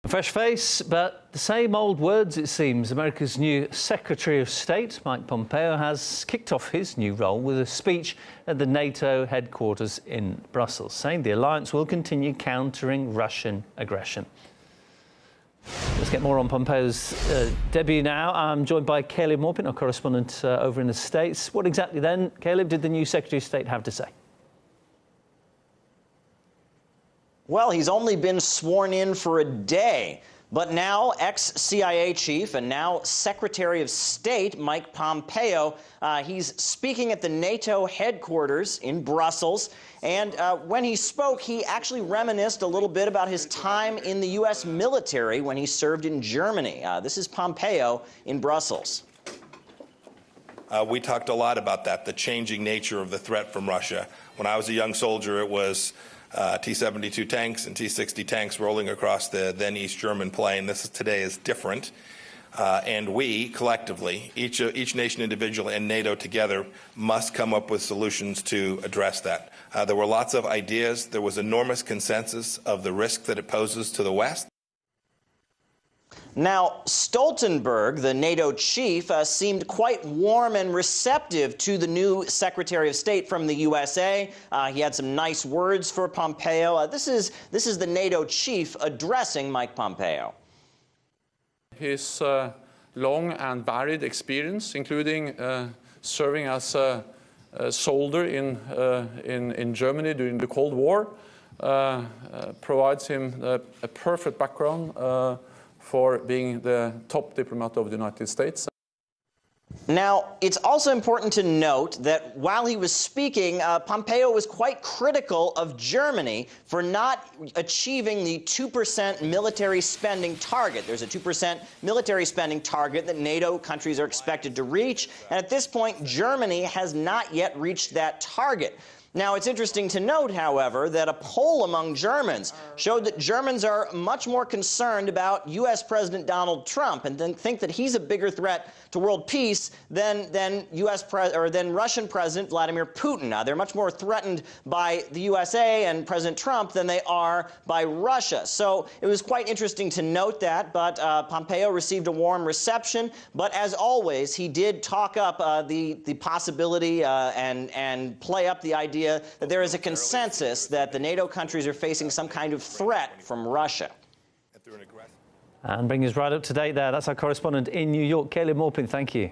A fresh face, but the same old words, it seems. America's new Secretary of State, Mike Pompeo, has kicked off his new role with a speech at the NATO headquarters in Brussels, saying the alliance will continue countering Russian aggression. Let's get more on Pompeo's debut now. I'm joined by Caleb Maupin, our correspondent over in the States. What exactly then, Caleb, did the new Secretary of State have to say? Well, he's only been sworn in for a day, but now ex-CIA chief and now Secretary of State Mike Pompeo, he's speaking at the NATO headquarters in Brussels, and when he spoke, he actually reminisced a little bit about his time in the U.S. military when he served in Germany. This is Pompeo in Brussels. We talked a lot about that, the changing nature of the threat from Russia. When I was a young soldier, it was T-72 tanks and T-60 tanks rolling across the then East German plain. Today is different, and we collectively, each nation individually and NATO together, must come up with solutions to address that. There were lots of ideas. There was enormous consensus of the risk that it poses to the West. Now, Stoltenberg, the NATO chief, seemed quite warm and receptive to the new Secretary of State from the USA. He had some nice words for Pompeo. This is the NATO chief addressing Mike Pompeo. His long and varied experience, including serving as a soldier in Germany during the Cold War, provides him a perfect background for being the top diplomat of the United States. Now, it's also important to note that while he was speaking, Pompeo was quite critical of Germany for not achieving the 2% military spending target. There's a 2% military spending target that NATO countries are expected to reach, and at this point, Germany has not yet reached that target. Now, it's interesting to note, however, that a poll among Germans showed that Germans are much more concerned about U.S. President Donald Trump and think that he's a bigger threat to world peace than Russian President Vladimir Putin. They're much more threatened by the USA and President Trump than they are by Russia. So it was quite interesting to note that, but Pompeo received a warm reception. But as always, he did talk up the possibility and play up the idea that there is a consensus that the NATO countries are facing some kind of threat from Russia. And bring us right up to date there. That's our correspondent in New York, Caleb Maupin. Thank you.